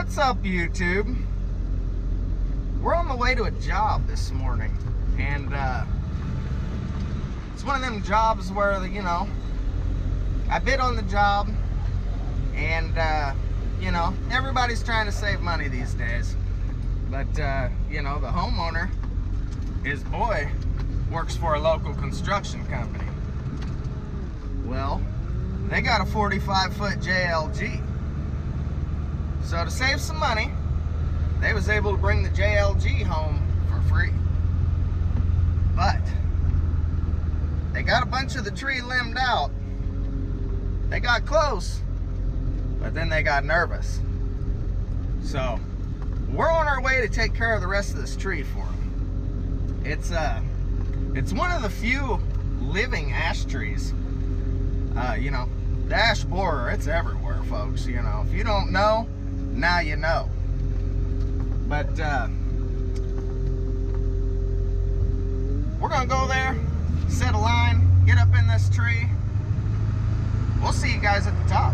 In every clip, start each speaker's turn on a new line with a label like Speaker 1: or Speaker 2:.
Speaker 1: What's up, YouTube? We're on the way to a job this morning, and it's one of them jobs where, I bid on the job, and everybody's trying to save money these days. But the homeowner, his boy, works for a local construction company. Well, they got a 45-foot JLG. So to save some money, they was able to bring the JLG home for free. But they got a bunch of the tree limbed out. They got close, but then they got nervous. So we're on our way to take care of the rest of this tree for them. It's one of the few living ash trees. The ash borer, it's everywhere, folks. If you don't know, now you know. But we're gonna go there, set a line, get up in this tree. We'll see you guys at the top.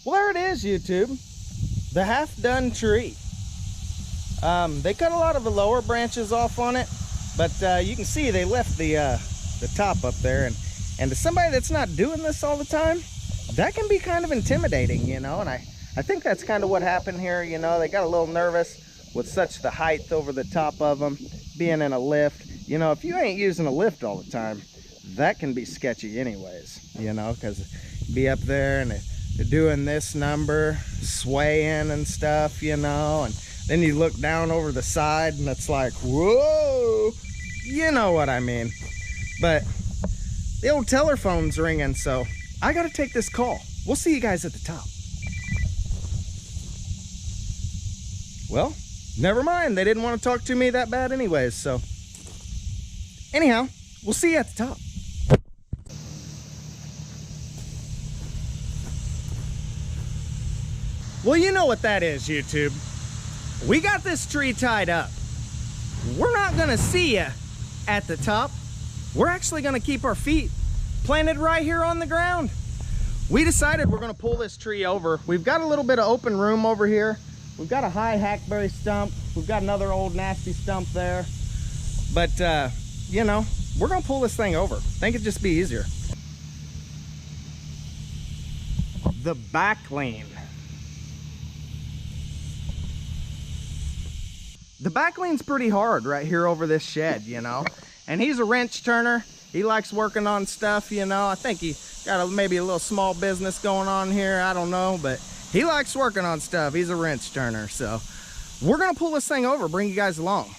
Speaker 1: Well, there it is, YouTube. The half-done tree. They cut a lot of the lower branches off on it, but you can see they left the top up there. And to somebody that's not doing this all the time, that can be kind of intimidating, and I think that's kind of what happened here. They got a little nervous with such the height over the top of them, being in a lift. If you ain't using a lift all the time, that can be sketchy anyways, because be up there and they're doing this number, swaying and stuff, and then you look down over the side and it's like, whoa, you know what I mean. But the old telephone's ringing, so I gotta take this call. We'll see you guys at the top. Well, never mind. They didn't want to talk to me that bad anyways, so anyhow, we'll see you at the top. Well, you know what that is, YouTube. We got this tree tied up. We're not gonna see you at the top. We're actually gonna keep our feet planted right here on the ground. We decided we're gonna pull this tree over. We've got a little bit of open room over here. We've got a high hackberry stump. We've got another old nasty stump there. But, we're gonna pull this thing over. I think it'd just be easier. The back lean. The back lean's pretty hard right here over this shed, and he's a wrench turner. He likes working on stuff, I think he got maybe a little small business going on here, I don't know, but he likes working on stuff. He's a wrench turner. So we're gonna pull this thing over, bring you guys along.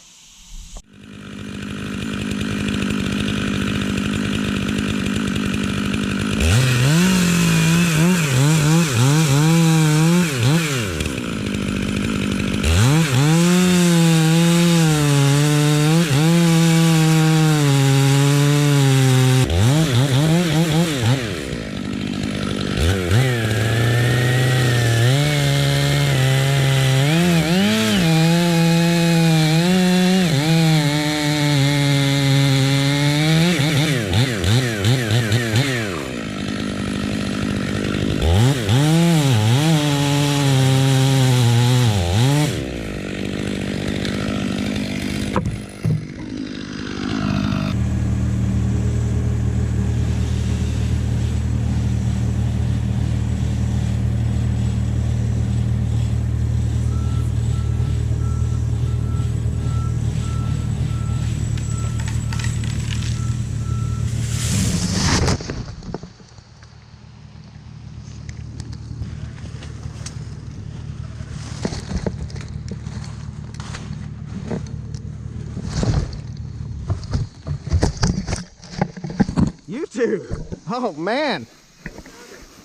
Speaker 1: YouTube, oh man,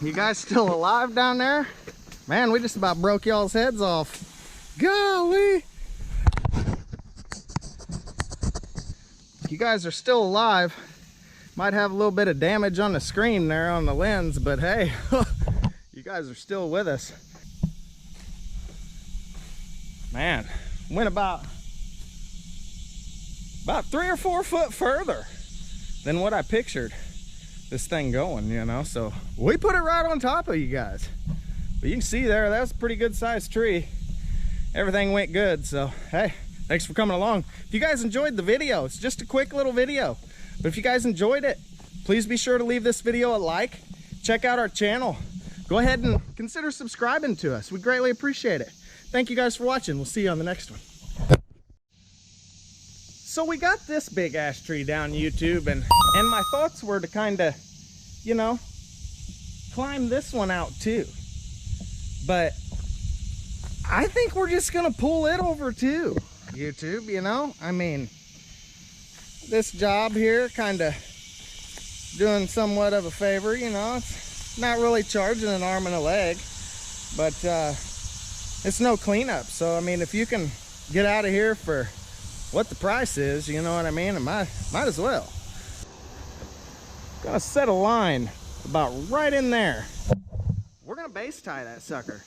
Speaker 1: you guys still alive down there? Man, we just about broke y'all's heads off. Golly, you guys are still alive. Might have a little bit of damage on the screen there on the lens, but hey, you guys are still with us. Man, went about 3 or 4 foot further than what I pictured this thing going, you know. So we put it right on top of you guys. But you can see there, that was a pretty good sized tree. Everything went good, so hey, thanks for coming along. If you guys enjoyed the video, it's just a quick little video, but if you guys enjoyed it, please be sure to leave this video a like. Check out our channel. Go ahead and consider subscribing to us. We greatly appreciate it. Thank you guys for watching. We'll see you on the next one. So we got this big ash tree down YouTube, and my thoughts were to kind of, you know, climb this one out too. But I think we're just gonna pull it over too, YouTube, you know? I mean, this job here kind of doing somewhat of a favor, you know? It's not really charging an arm and a leg, but it's no cleanup. So, I mean, if you can get out of here for what the price is, you know what I mean? It might as well. Gonna set a line about right in there. We're gonna base tie that sucker.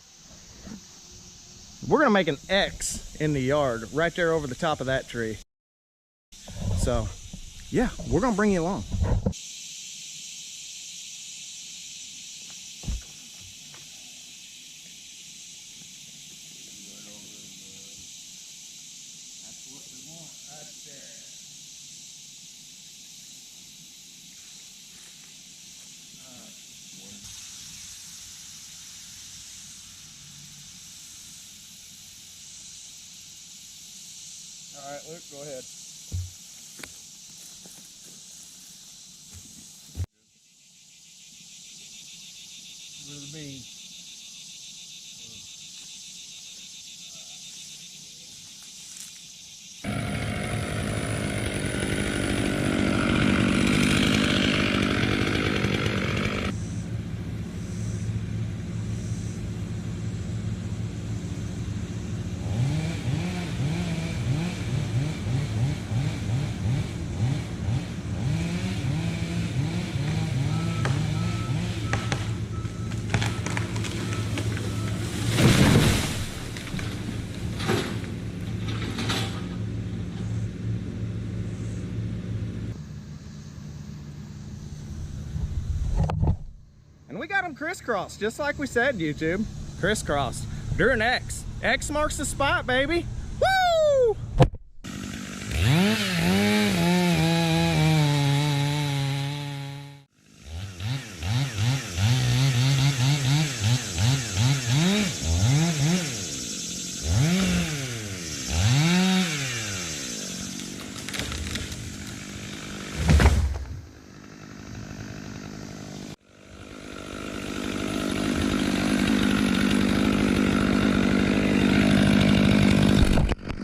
Speaker 1: We're gonna make an X in the yard right there over the top of that tree. So yeah, we're gonna bring you along. All right, Luke, go ahead. Where the bean? And we got them crisscrossed, just like we said, YouTube. Crisscrossed. They're an X. X marks the spot, baby.